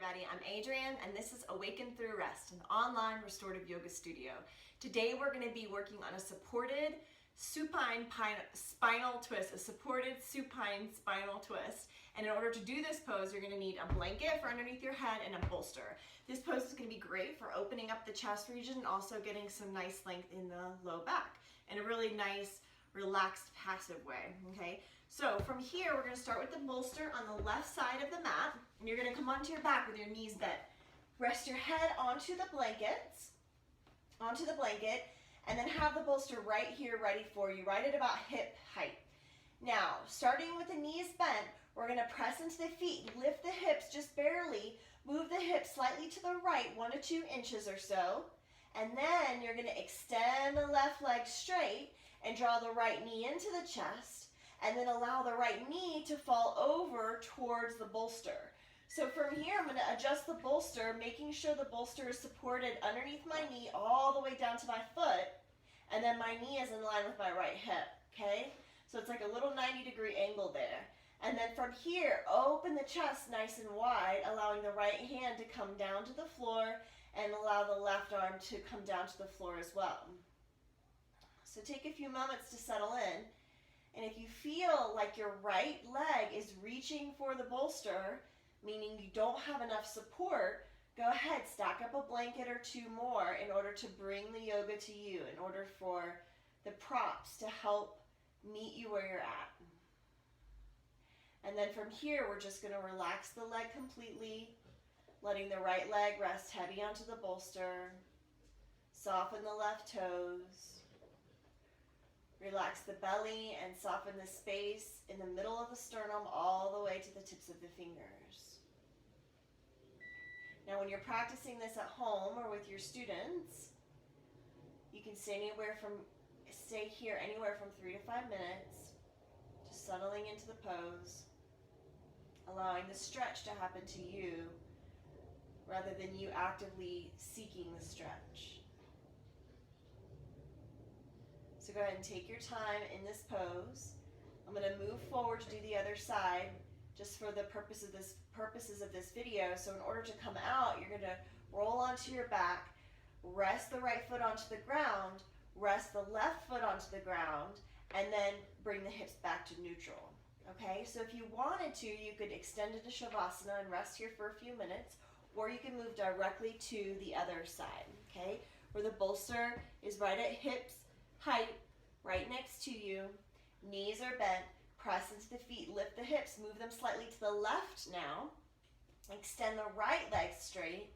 everybody. I'm Adrienne and this is Awaken Through Rest, an online restorative yoga studio. Today we're going to be working on a supported supine spinal twist, And in order to do this pose, you're going to need a blanket for underneath your head and a bolster. This pose is going to be great for opening up the chest region and also getting some nice length in the low back in a really nice, relaxed, passive way, okay? So from here, we're going to start with the bolster on the left side of the mat, and you're going to come onto your back with your knees bent. Rest your head onto the blanket, and then have the bolster right here ready for you, right at about hip height. Now, starting with the knees bent, we're going to press into the feet, lift the hips just barely, move the hips slightly to the right, 1 to 2 inches or so, and then you're going to extend the left leg straight and draw the right knee into the chest, and then allow the right knee to fall over towards the bolster. So from here, I'm going to adjust the bolster, making sure the bolster is supported underneath my knee all the way down to my foot, and then my knee is in line with my right hip, okay? So it's like a little 90-degree angle there. And then from here, open the chest nice and wide, allowing the right hand to come down to the floor and allow the left arm to come down to the floor as well. So take a few moments to settle in. And if you feel like your right leg is reaching for the bolster, meaning you don't have enough support, go ahead, stack up a blanket or 2 more in order to bring the yoga to you, in order for the props to help meet you where you're at. And then from here, we're just going to relax the leg completely, letting the right leg rest heavy onto the bolster, soften the left toes, relax the belly and soften the space in the middle of the sternum all the way to the tips of the fingers. Now when you're practicing this at home or with your students, you can stay here anywhere from 3 to 5 minutes, just settling into the pose, allowing the stretch to happen to you rather than you actively seeking the stretch. So go ahead and take your time in this pose. I'm going to move forward to do the other side just for the purposes of this video. So in order to come out, you're going to roll onto your back, rest the right foot onto the ground, rest the left foot onto the ground, and then bring the hips back to neutral. Okay, so if you wanted to, you could extend into Shavasana and rest here for a few minutes, or you can move directly to the other side, okay, where the bolster is right at hips height, right next to you, knees are bent, press into the feet, lift the hips, move them slightly to the left now, extend the right leg straight,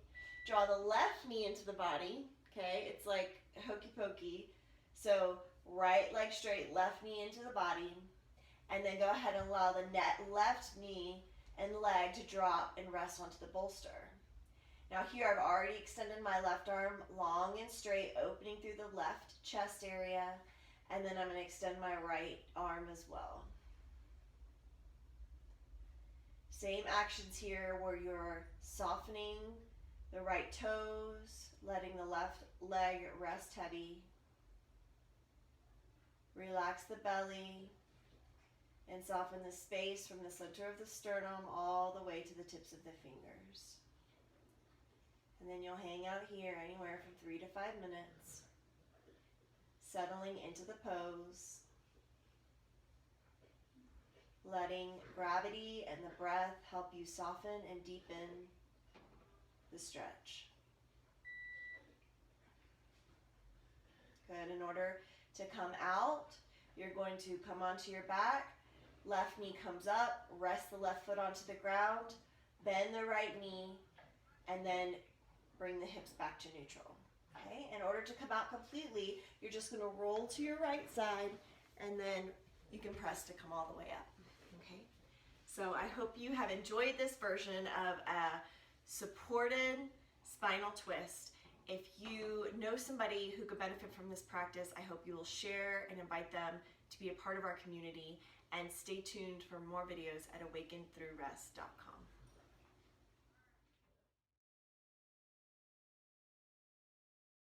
draw the left knee into the body, okay, it's like hokey pokey, so right leg straight, left knee into the body, and then go ahead and allow the left knee and leg to drop and rest onto the bolster. Now here I've already extended my left arm long and straight, opening through the left chest area, and then I'm going to extend my right arm as well. Same actions here where you're softening the right toes, letting the left leg rest heavy. Relax the belly and soften the space from the center of the sternum all the way to the tips of the fingers. And then you'll hang out here anywhere from 3 to 5 minutes, settling into the pose, letting gravity and the breath help you soften and deepen the stretch. Good. In order to come out, you're going to come onto your back, left knee comes up, rest the left foot onto the ground, bend the right knee, and then bring the hips back to neutral. Okay? In order to come out completely, you're just going to roll to your right side, and then you can press to come all the way up. Okay? So I hope you have enjoyed this version of a supported spinal twist. If you know somebody who could benefit from this practice, I hope you will share and invite them to be a part of our community, and stay tuned for more videos at awakenthroughrest.com.